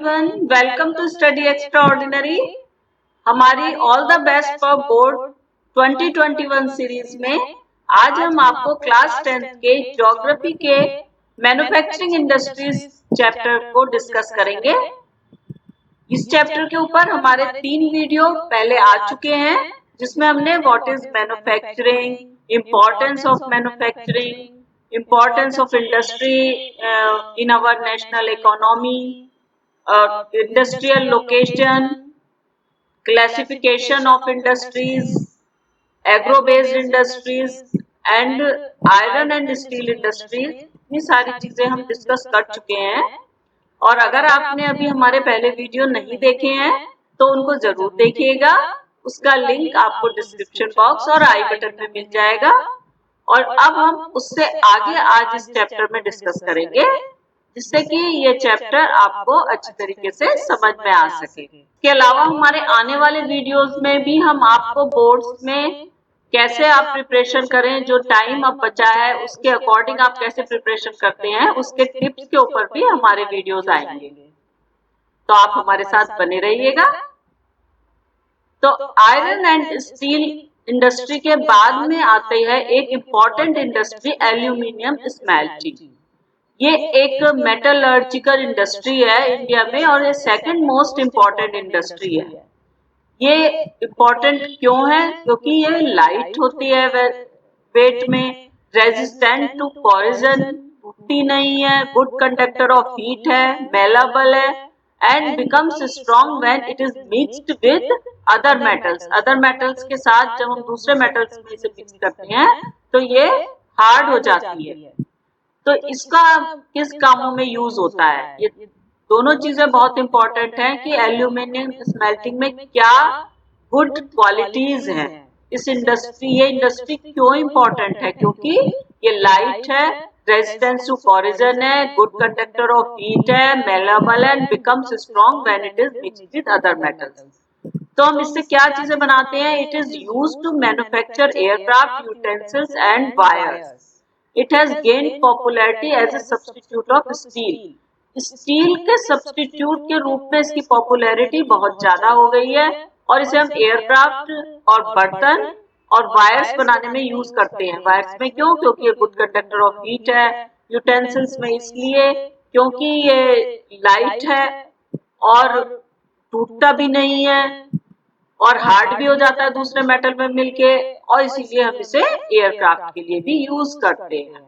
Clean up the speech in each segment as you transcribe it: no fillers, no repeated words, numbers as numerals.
Everyone, welcome to study extraordinary. हमारी all the best for board 2021 series में आज हम आपको क्लास 10th के ज्योग्राफी के मैन्युफैक्चरिंग इंडस्ट्रीज चैप्टर को डिस्कस करेंगे। इस चैप्टर के ऊपर हमारे 3 वीडियो पहले आ चुके हैं, जिसमें हमने what is manufacturing, importance of manufacturing, importance of industry in our national economy, industrial location, classification of industries, agro-based industries and iron and steel industries। ये सारी चीजें हम डिस्कस कर चुके हैं, और अगर आपने अभी हमारे पहले वीडियो नहीं देखे हैं तो उनको जरूर देखिएगा। उसका लिंक आपको डिस्क्रिप्शन बॉक्स और आई बटन में मिल जाएगा। और अब हम उससे आगे आज इस चैप्टर में डिस्कस करेंगे, जिससे कि ये चैप्टर आपको अच्छी तरीके से समझ में आ सके। इसके अलावा हमारे आने वाले वीडियोस में भी हम आपको बोर्ड्स में कैसे आप प्रिपरेशन करें, जो टाइम अब बचा है उसके अकॉर्डिंग आप कैसे प्रिपरेशन करते हैं, उसके टिप्स के ऊपर भी हमारे वीडियोस आएंगे, तो आप हमारे साथ बने रहिएगा। तो आयरन एंड स्टील इंडस्ट्री के बाद में आते हैं एक इम्पॉर्टेंट इंडस्ट्री, एल्यूमिनियम स्मेल्टिंग। ये एक मेटलर्जिकल इंडस्ट्री है इंडिया में, और ये सेकंड मोस्ट इम्पॉर्टेंट इंडस्ट्री है। ये इम्पॉर्टेंट क्यों है? क्योंकि ये लाइट होती है वेट में, रेजिस्टेंट टू कॉरोजन, टूटती नहीं है, गुड कंडक्टर ऑफ हीट है, मेलेबल है, and becomes strong when it is mixed with other metals. Other metals के साथ जब हम दूसरे मेटल्स में इसे मिक्स करते हैं तो ये हार्ड हो जाती है। तो इसका किस कामों में यूज होता है? ये दोनों चीजें बहुत इंपॉर्टेंट हैं कि एल्यूमिनियम स्मेल्टिंग में क्या गुड क्वालिटीज हैं। इस इंडस्ट्री, ये इंडस्ट्री क्यों इंपॉर्टेंट है? क्योंकि ये लाइट है, रेजिस्टेंस टू कॉरोजन है, गुड कंडक्टर ऑफ हीट है, malleable and becomes strong when it is mixed with other metals. तो हम इससे क्या चीजें बनाते हैं? It is used to manufacture aircraft, utensils and wires. It has gained popularity as a substitute of steel. Steel के substitute के रूप में इसकी पॉपुलैरिटी बहुत ज्यादा हो गई है, और इसे हम एयरक्राफ्ट और बर्तन और वायर्स बनाने में यूज करते हैं। वायर्स में क्यों? क्योंकि ये गुड कंडक्टर ऑफ हीट है। यूटेंसिल्स में इसलिए क्योंकि ये लाइट है और टूटता भी नहीं है, और हार्ड भी हो जाता है दूसरे मेटल में मिलके, और इसीलिए हम इसे एयरक्राफ्ट के लिए भी यूज करते हैं।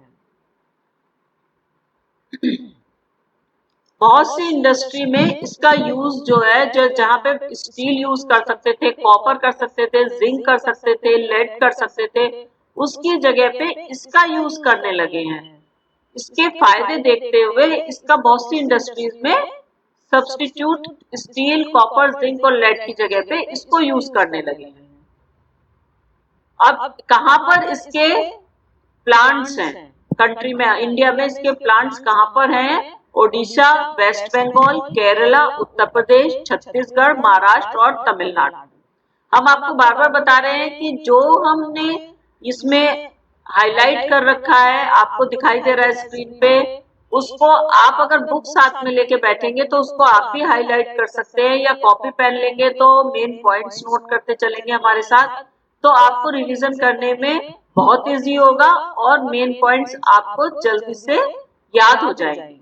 बहुत सी इंडस्ट्री में इसका यूज जो है, जो जहाँ पे स्टील यूज कर सकते थे, कॉपर कर सकते थे, जिंक कर सकते थे, लेड कर सकते थे, उसकी जगह पे इसका यूज करने लगे हैं। इसके फायदे देखते हुए इसका बहुत सी इंडस्ट्रीज में सब्स्टिट्यूट स्टील, कॉपर, जिंक और लेड की जगह पे इसको यूज करने लगे हैं। अब कहाँ पर इसके प्लांट्स हैं कंट्री में? इंडिया में इसके प्लांट्स कहाँ पर हैं? ओडिशा, वेस्ट बंगाल, केरला, उत्तर प्रदेश, छत्तीसगढ़, महाराष्ट्र और तमिलनाडु। हम आपको बार बार बता रहे हैं कि जो हमने इसमें हाईलाइट कर रखा है, आपको दिखाई दे रहा है स्क्रीन पे, उसको आप अगर बुक साथ में लेके बैठेंगे तो उसको आप भी हाईलाइट कर सकते हैं, या कॉपी पेन लेंगे तो मेन पॉइंट्स नोट करते चलेंगे हमारे साथ, तो आपको रिवीजन करने में बहुत इजी होगा और मेन पॉइंट्स आपको जल्दी से याद हो जाएंगे।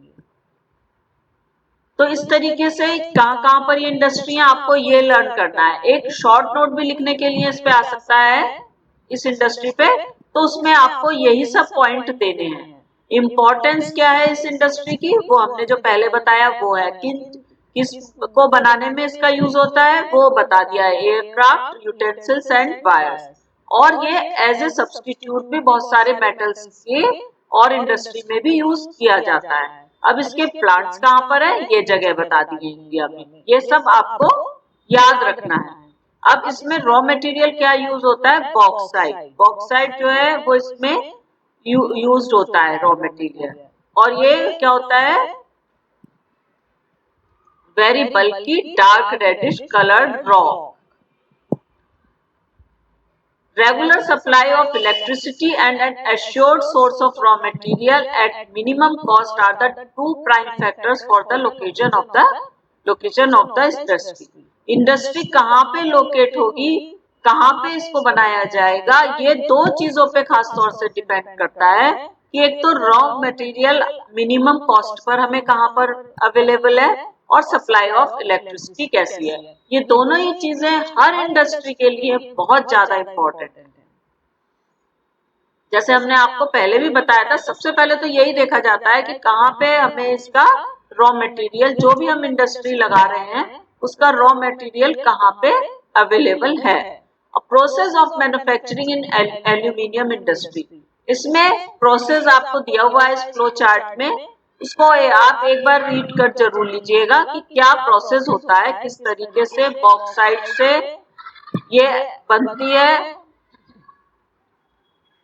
तो इस तरीके से कहाँ पर ये इंडस्ट्री है, आपको ये लर्न करना है। एक शॉर्ट नोट भी लिखने के लिए इस पे आ सकता है, इस इंडस्ट्री पे, तो उसमें आपको यही सब पॉइंट देने हैं। इम्पोर्टेंस क्या है इस इंडस्ट्री की, वो हमने जो पहले बताया वो है कि किसको बनाने में इसका यूज होता है, वो बता दिया है, एयरक्राफ्ट, यूटेंसिल्स एंड वायर्स। और ये एज ए सब्स्टिट्यूट भी बहुत सारे मेटल्स के और इंडस्ट्री में भी यूज किया जाता है। अब इसके प्लांट्स कहाँ पर है, ये जगह बता दी है इंडिया में, ये सब आपको याद रखना है। अब इसमें रॉ मटेरियल क्या यूज होता है? बॉक्साइट। बॉक्साइट जो है वो इसमें यूज्ड होता है रॉ मटेरियल, और ये क्या होता है? Very bulky dark reddish coloured rock. Regular supply of electricity and an assured source of raw material at minimum cost are the two prime factors for the location of the location of the industry. Industry कहाँ पे locate होगी, कहाँ पे इसको बनाया जाएगा, ये दो चीजों पे खास तौर से डिपेंड करता है कि एक तो raw material minimum cost per हमें कहाँ पर अवेलेबल है और सप्लाई ऑफ इलेक्ट्रिसिटी कैसी है। ये दोनों ही चीजें हर इंडस्ट्री के लिए बहुत ज्यादा इंपॉर्टेंट है। जैसे हमने आपको पहले भी बताया था, सबसे पहले तो यही देखा जाता है कि कहाँ पे हमें इसका रॉ मटेरियल, जो भी हम इंडस्ट्री लगा रहे हैं उसका रॉ मटेरियल कहाँ पे अवेलेबल है। Process of manufacturing in aluminium industry, इसमें प्रोसेस आपको दिया हुआ है इस फ्लो चार्ट में, इसको आप एक बार रीड कर जरूर लीजिएगा कि क्या प्रोसेस होता है, किस तरीके से बॉक्साइट से ये बनती है,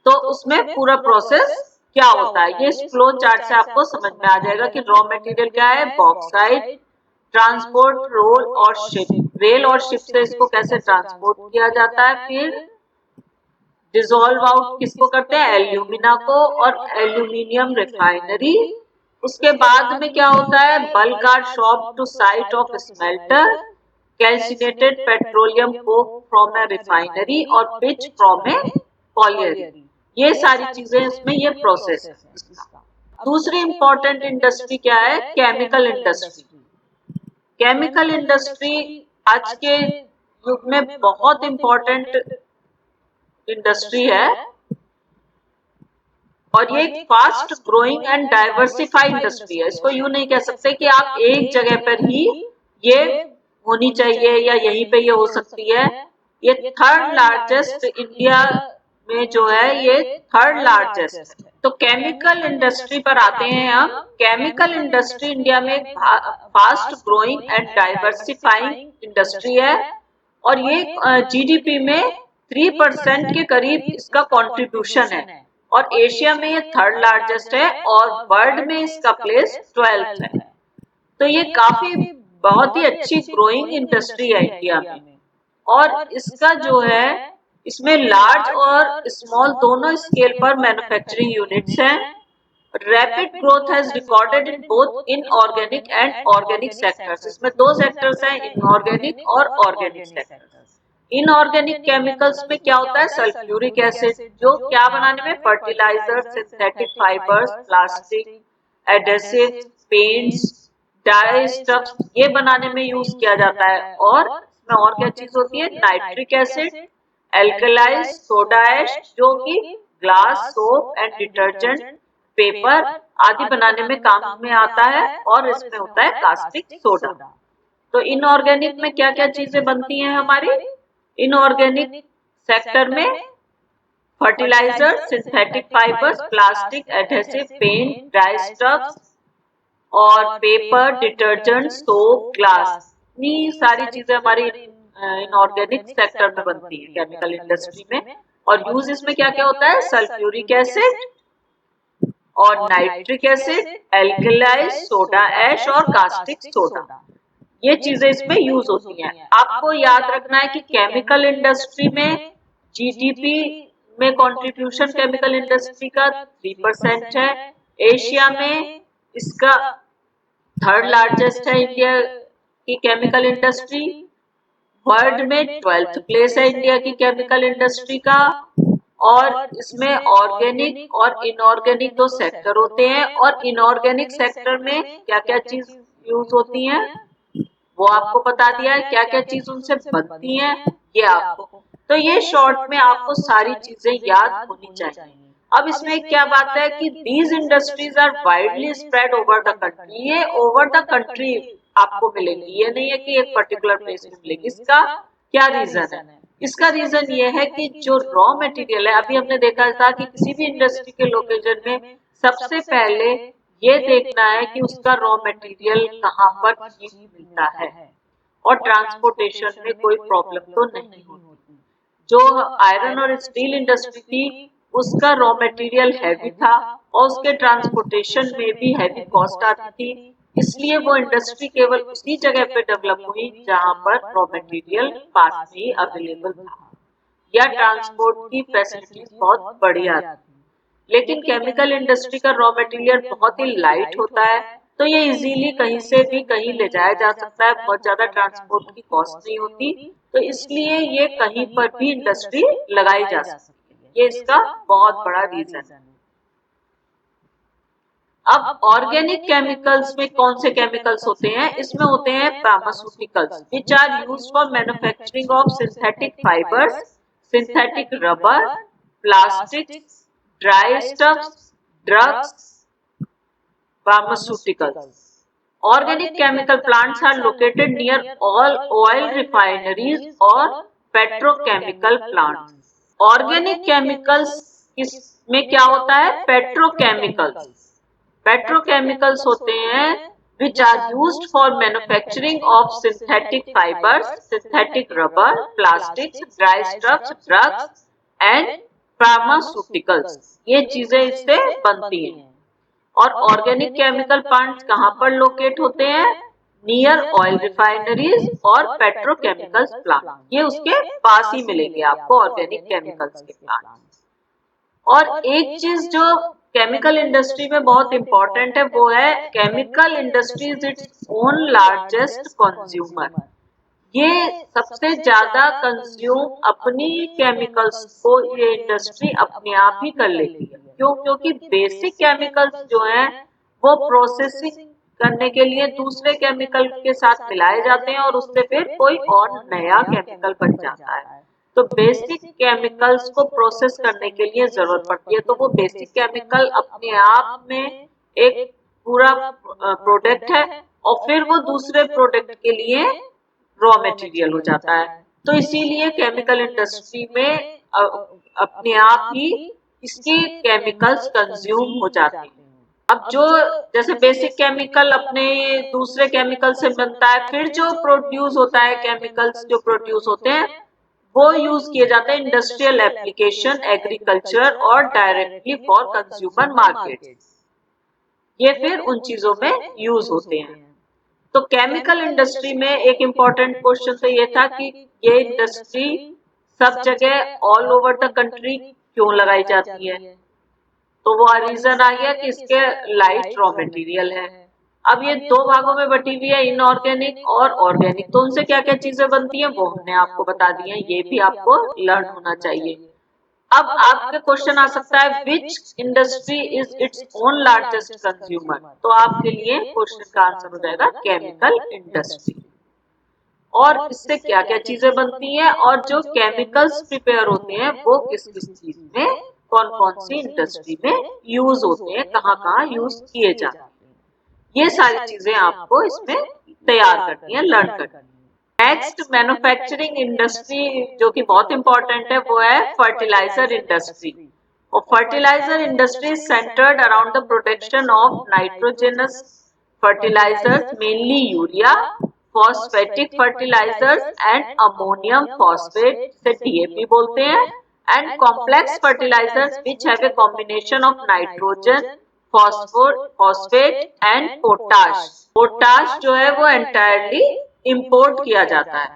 तो उसमें पूरा प्रोसेस क्या होता है ये इस फ्लो चार्ट से आपको समझ में आ जाएगा कि रॉ मटेरियल क्या है, बॉक्साइट, ट्रांसपोर्ट, रोल और शिप, रेल और शिप से इसको कैसे ट्रांसपोर्ट किया जाता है, फिर डिसॉल्व आउट किसको करते हैं, एल्यूमिना को और एल्यूमिनियम रिफाइनरी। उसके बाद में क्या होता है, bulk ore shipped to site of smelter, calcinated petroleum coke from a refinery और पिच फ्रॉम ए कॉलियरी। ये सारी चीजें इसमें ये प्रोसेस है। दूसरी इंपॉर्टेंट इंडस्ट्री क्या है, केमिकल इंडस्ट्री। केमिकल इंडस्ट्री आज के युग में बहुत इंपॉर्टेंट इंडस्ट्री है और ये एक fast growing and diversified industry है। इसको यूं नहीं कह सकते कि आप एक जगह पर ही ये होनी चाहिए या यहीं पे ये हो सकती है। ये थर्ड लार्जेस्ट इंडिया में जो है, ये थर्ड लार्जेस्ट। तो केमिकल इंडस्ट्री पर आते हैं हम। केमिकल इंडस्ट्री इंडिया में fast growing and diversifying industry है और ये जीडीपी में 3% के करीब इसका कंट्रीब्यूशन है और एशिया में ये थर्ड लार्जेस्ट है और वर्ल्ड में इसका प्लेस 12th है। तो ये काफी बहुत ही अच्छी ग्रोइंग इंडस्ट्री है इंडिया में और इसका जो है, इसमें लार्ज और स्मॉल दोनों स्केल पर मैन्युफैक्चरिंग यूनिट्स हैं। Rapid growth has recorded in both inorganic and organic sectors. इसमें दो सेक्टर्स हैं, इनऑर्गेनिक और ऑर्गेनिक सेक्टर्स। इनऑर्गेनिक केमिकल्स में क्या होता है, सल्फ्यूरिक एसिड, जो क्या बनाने में, fertiliser, synthetic fibres, plastic, adhesive, paints, dyestuffs, ये बनाने में यूज किया जाता है। और इसमें और क्या चीज होती है, नाइट्रिक एसिड, एल्कलाइज, सोडा ऐश, जो कि glass, soap and detergent, paper आदि बनाने में काम में आता है और इसमें होता है कास्टिक सोडा। तो इनऑर्गेनिक में क्या क्या चीजें बनती हैं हमारी, इनऑर्गेनिक सेक्टर में fertiliser, synthetic fibres, plastic, adhesive, paint, dyestuffs और पेपर, डिटर्जेंट, सोप, ग्लास, ये सारी चीजें हमारी इनऑर्गेनिक सेक्टर में बनती है केमिकल इंडस्ट्री में। और यूज इसमें क्या क्या होता है, सल्फ्यूरिक एसिड और नाइट्रिक एसिड, एल्कलाइज, सोडा ऐश और कास्टिक सोडा, ये चीजें इसमें यूज होती हैं। आपको याद रखना है कि केमिकल इंडस्ट्री में जीडीपी में कंट्रीब्यूशन केमिकल इंडस्ट्री का 3% है। एशिया में इसका थर्ड लार्जेस्ट है इंडिया की केमिकल इंडस्ट्री। वर्ल्ड में 12th प्लेस है इंडिया की केमिकल इंडस्ट्री का। और इसमें ऑर्गेनिक और इनऑर्गेनिक दो सेक्टर होते हैं और इनऑर्गेनिक सेक्टर में क्या क्या चीज यूज होती है वो आपको बता दिया है, क्या क्या चीज उनसे बनती है ये आपको। तो ये शॉर्ट में आपको सारी चीजें याद होनी चाहिए। अब इसमें क्या बात है कि these industries are widely spread over the country, ये ओवर द कंट्री आपको मिलेगी, ये नहीं है कि एक पर्टिकुलर प्लेस में मिलेगी। इसका क्या रीजन है, इसका रीजन ये है कि जो रॉ मटेरियल है, अभी हमने देखा था कि किसी भी इंडस्ट्री के लोकेशन में सबसे पहले ये देखना है कि उसका रॉ मटेरियल कहाँ पर चीप मिलता है और ट्रांसपोर्टेशन में कोई प्रॉब्लम तो नहीं होती। जो आयरन और स्टील इंडस्ट्री थी उसका रॉ मटेरियल हैवी था और उसके ट्रांसपोर्टेशन में भी हैवी कॉस्ट आती थी, इसलिए वो इंडस्ट्री केवल उसी जगह पे डेवलप हुई जहां पर रॉ मटेरियल पास में ही अवेलेबल था या ट्रांसपोर्ट की फैसिलिटीज बहुत बढ़िया थी। लेकिन केमिकल इंडस्ट्री का रॉ मटेरियल बहुत ही लाइट होता है तो ये इजीली कहीं से भी कहीं ले जाया जा सकता है, बहुत ज्यादा ट्रांसपोर्ट की कॉस्ट नहीं होती, तो इसलिए ये कहीं पर भी इंडस्ट्री लगाई जा सकती है। ये इसका बहुत बड़ा रीजन है। अब ऑर्गेनिक केमिकल्स में कौन से केमिकल्स होते हैं? इसमें होते हैं pharmaceuticals which are used for manufacturing of synthetic fibres, synthetic rubber, plastics, dyestuffs, drugs, pharmaceuticals. Organic chemical plants are located near all oil refineries or petrochemical plants. Organic chemicals इसमें क्या होता है? Petrochemicals. Petrochemicals होते हैं which are used for manufacturing of synthetic fibers, synthetic rubber, plastics, dry stuffs, drugs and pharmaceuticals. ये चीजें इससे बनती हैं। और ऑर्गेनिक केमिकल प्लांट्स कहाँ पर लोकेट होते हैं? नियर ऑयल रिफाइनरीज और पेट्रोकेमिकल्स प्लांट, ये उसके पास ही मिलेंगे आपको ऑर्गेनिक केमिकल्स के प्लांट। और एक चीज जो केमिकल इंडस्ट्री में बहुत इंपॉर्टेंट है वो है chemical industry is its own largest consumer. ये सबसे ज्यादा कंज्यूम अपनी केमिकल्स को ये इंडस्ट्री अपने आप ही कर लेती है। क्यों? क्योंकि बेसिक केमिकल्स जो हैं वो प्रोसेसिंग करने के लिए दूसरे केमिकल के साथ मिलाए जाते हैं और उससे फिर कोई और नया केमिकल बन जाता है। तो बेसिक केमिकल्स को प्रोसेस करने के लिए जरूरत पड़ती है, तो वो बेसिक केमिकल अपने आप में एक पूरा प्रोडक्ट है और फिर वो दूसरे प्रोडक्ट के लिए रॉ मटेरियल हो जाता है। तो इसीलिए केमिकल इंडस्ट्री में अपने आप ही इसके केमिकल्स कंज्यूम हो जाते हैं। अब जो जैसे बेसिक केमिकल अपने दूसरे केमिकल से बनता है, फिर जो प्रोड्यूस होता है केमिकल्स जो प्रोड्यूस होते हैं वो यूज किए जाते हैं इंडस्ट्रियल एप्लीकेशन, एग्रीकल्चर और डायरेक्टली फॉर कंज्यूमर मार्केट। ये फिर उन चीजों में यूज होते हैं। तो केमिकल इंडस्ट्री में एक इम्पॉर्टेंट क्वेश्चन तो ये था कि ये इंडस्ट्री सब जगह ऑल ओवर द कंट्री क्यों लगाई जाती है? तो वो रीजन आ गया कि इसके लाइट रॉ मटेरियल है। अब ये दो भागों में बटी हुई है, इनऑर्गेनिक और ऑर्गेनिक। तो उनसे क्या क्या चीजें बनती हैं वो हमने आपको बता दी है, ये भी आपको लर्न होना चाहिए। अब आपके क्वेश्चन आ सकता है विच industry is its own largest consumer, तो आपके लिए क्वेश्चन का आंसर हो जाएगा केमिकल इंडस्ट्री। और इससे क्या क्या चीजें बनती हैं और जो केमिकल्स प्रिपेयर होते हैं वो किस किस चीज में, कौन कौन सी इंडस्ट्री में यूज होते हैं, कहाँ कहाँ यूज किए जाते हैं, ये सारी चीजें आपको इसमें तैयार करनी है, लर्न करनी है। नेक्स्ट मैन्युफैक्चरिंग इंडस्ट्री जो कि बहुत इंपॉर्टेंट है वो है फर्टिलाइजर इंडस्ट्री। और fertilizer industry centred around the production of nitrogenous fertilizers, mainly urea, phosphatic fertilizers and ammonium phosphate, से डीएपी बोलते हैं, and complex fertilizers which have a combination of nitrogen, phosphate and potash. Potash जो है वो entirely import किया जाता है।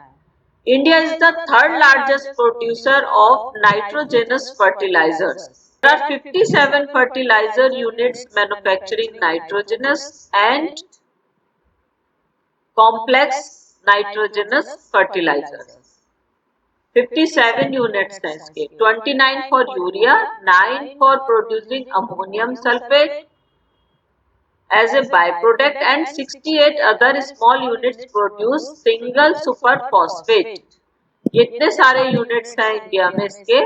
India is the third largest producer of nitrogenous fertilizers. There are 57 fertilizer units manufacturing nitrogenous and complex nitrogenous fertilizers. 57 units हैं इसके, 29 for urea, 9 for producing ammonium sulphate as a byproduct and 68 other small units produce single super phosphate. ये इतने सारे units हैं India में इसके।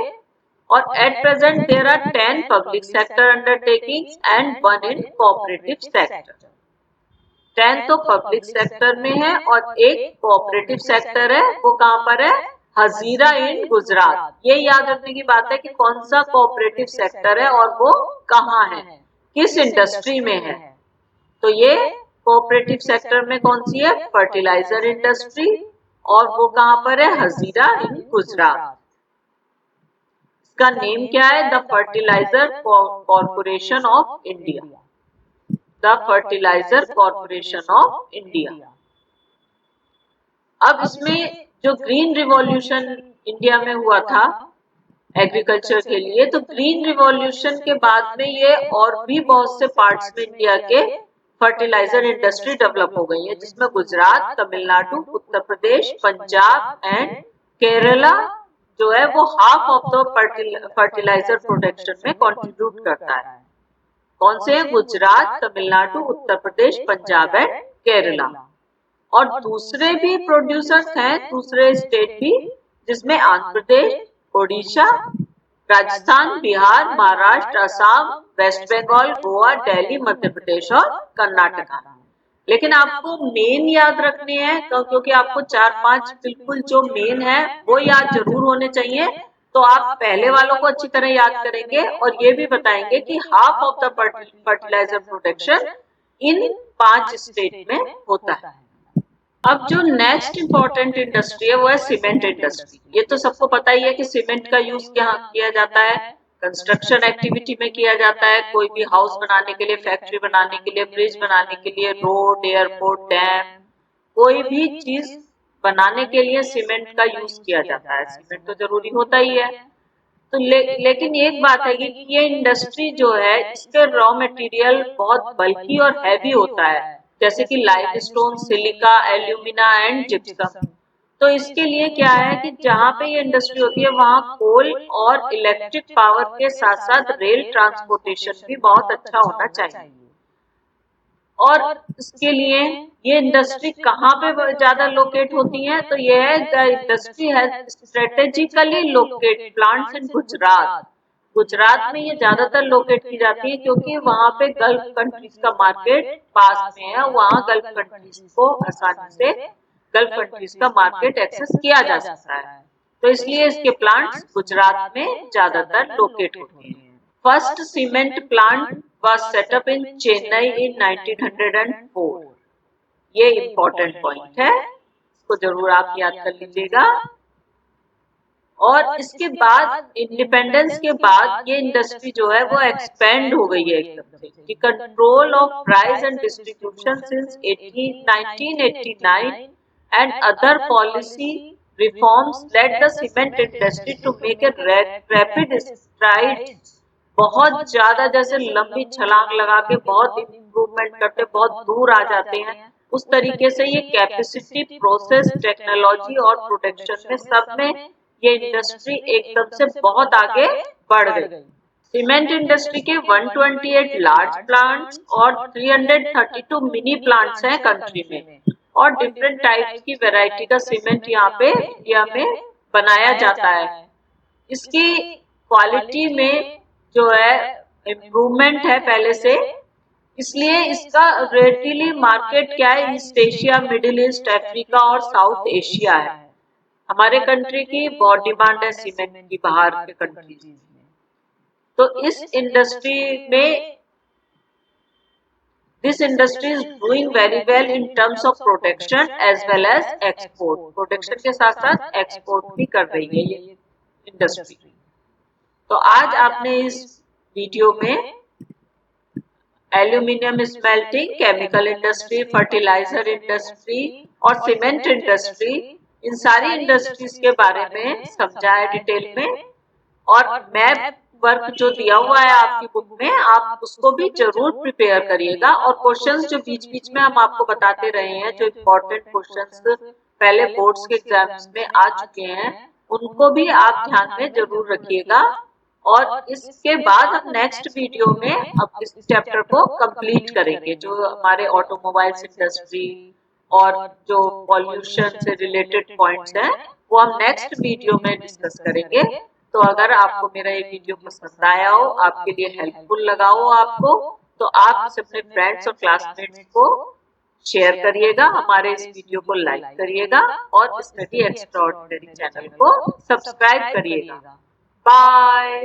और at present there are 10 public sector undertakings and 1 in cooperative sector. 10 तो पब्लिक सेक्टर में है और एक कोऑपरेटिव सेक्टर है, वो कहाँ पर है? हजीरा इन गुजरात। ये याद रखने की बात है कि कौन सा कोऑपरेटिव सेक्टर है और वो कहाँ है, किस इंडस्ट्री में है। तो ये कोऑपरेटिव सेक्टर में कौन सी है? फर्टिलाइजर इंडस्ट्री, और वो कहाँ पर है? हजीरा इन गुजरात। इसका नेम क्या है? The fertilizer corporation of India. The fertilizer corporation of India. अब इसमें जो ग्रीन रिवॉल्यूशन इंडिया में हुआ था एग्रीकल्चर के लिए, तो ग्रीन रिवॉल्यूशन के बाद में ये और भी बहुत से पार्ट्स में इंडिया के फर्टिलाइजर इंडस्ट्री डेवलप हो गई है, जिसमें गुजरात, तमिलनाडु, उत्तर प्रदेश, पंजाब एंड केरला जो है वो half of the fertilizer production में कंट्रीब्यूट करता है। कौन से हैं? गुजरात, तमिलनाडु, उत्तर प्रदेश, पंजाब एंड केरला। और दूसरे भी प्रोड्यूसर्स हैं, दूसरे स्टेट भी, जिसमें आंध्र प्रदेश, ओडिशा, राजस्थान, बिहार, महाराष्ट्र, असम, वेस्ट बंगाल, गोवा, दिल्ली, मध्य प्रदेश और कर्नाटका। लेकिन आपको मेन याद रखने हैं, क्योंकि आपको 4-5 बिल्कुल जो मेन है वो याद जरूर होने चाहिए। तो आप पहले वालों को अच्छी तरह याद करेंगे और ये भी बताएंगे कि half of the fertilizer production in 5 state में होता है। अब जो नेक्स्ट इंपॉर्टेंट इंडस्ट्री है वो है सीमेंट इंडस्ट्री। ये तो सबको पता ही है कि सीमेंट का यूज क्या किया जाता है, कंस्ट्रक्शन एक्टिविटी में किया जाता है। कोई भी हाउस बनाने के लिए, फैक्ट्री बनाने के लिए, ब्रिज बनाने के लिए, रोड, एयरपोर्ट, डैम, कोई भी चीज बनाने के लिए सीमेंट का यूज किया जाता है। सीमेंट तो जरूरी होता ही है। तो लेकिन एक बात है कि ये इंडस्ट्री जो है इसके रॉ मटेरियल बहुत बल्की और हैवी होता है, जैसे कि limestone, silica, alumina and gypsum. तो इसके लिए क्या है कि जहाँ पे ये इंडस्ट्री होती है वहाँ कोल और इलेक्ट्रिक पावर के साथ साथ रेल ट्रांसपोर्टेशन भी बहुत अच्छा होना चाहिए। और इसके लिए ये इंडस्ट्री कहाँ पे ज्यादा लोकेट होती है? तो ये है the industry has strategically locate plants in Gujarat. Gujarat में ये ज्यादातर लोकेट की जाती है क्योंकि वहाँ पे गल्फ कंट्रीज का मार्केट पास में है। वहाँ गल्फ कंट्रीज को आसानी से गल्फ कंट्रीज का मार्केट एक्सेस किया जा सकता है, तो इसलिए इसके प्लांट्स गुजरात में ज्यादातर लोकेट होते हैं। First cement plant was set up in Chennai in 1904। ये इम्पोर्टेंट पॉइंट है, इसको जरूर आप याद कर लीजिएगा। और इसके बाद इंडिपेंडेंस के बाद ये इंडस्ट्री जो है वो एक्सपेंड हो गई है एकदम से। कि control of price and distribution since 1989 and other policy reforms led the cement industry to make a rapid stride. बहुत ज्यादा जैसे लंबी छलांग लगा के बहुत इम्प्रूवमेंट करते, बहुत दूर आ जाते हैं, उस तरीके से ये कैपेसिटी, प्रोसेस, टेक्नोलॉजी और प्रोडक्शन में सब में ये इंडस्ट्री एकदम से बहुत आगे बढ़ गई। सीमेंट इंडस्ट्री के 128 लार्ज प्लांट्स और 332 मिनी प्लांट्स हैं कंट्री में, और डिफरेंट टाइप्स की वैरायटी का सीमेंट यहाँ पे इंडिया में बनाया जाता है। इसकी क्वालिटी में जो है इम्प्रूवमेंट है पहले से, इसलिए इसका रेडिली मार्केट क्या है, east Asia, middle east, Africa और साउथ एशिया है। हमारे कंट्री की बहुत डिमांड है सीमेंट की बाहर के कंट्रीज में। तो इस इंडस्ट्री में this industry is doing very well in terms of production as well as export. Production के साथ साथ एक्सपोर्ट भी कर रही है ये इंडस्ट्री। तो आज आपने इस वीडियो में aluminium smelting, chemical industry, fertilizer industry और सीमेंट इंडस्ट्री, इन सारी इंडस्ट्रीज के बारे में समझा है डिटेल में। और मैप वर्क जो दिया हुआ है आपकी बुक में, आप उसको भी जरूर प्रिपेयर करिएगा। और क्वेश्चंस जो बीच बीच में हम आपको बताते रहे हैं, जो इम्पोर्टेंट क्वेश्चंस पहले बोर्ड्स के एग्जाम्स में आ चुके हैं, उनको भी आप ध्यान में जरूर रखिएगा। और इसके बाद हम नेक्स्ट वीडियो में अब इस चैप्टर को कंप्लीट करेंगे, जो हमारे ऑटोमोबाइल्स इंडस्ट्री और जो पॉल्यूशन से रिलेटेड पॉइंट्स हैं वो हम नेक्स्ट वीडियो में डिस्कस करेंगे। तो अगर आपको मेरा ये वीडियो पसंद आया हो, आपके लिए हेल्पफुल लगा हो आपको, तो आप इसे अपने फ्रेंड्स और क्लासमेट्स को शेयर करिएगा, हमारे इस वीडियो को लाइक करिएगा और स्टडी एक्स्ट्राऑर्डिनरी चैनल को सब्सक्राइब करिएगा। Bye.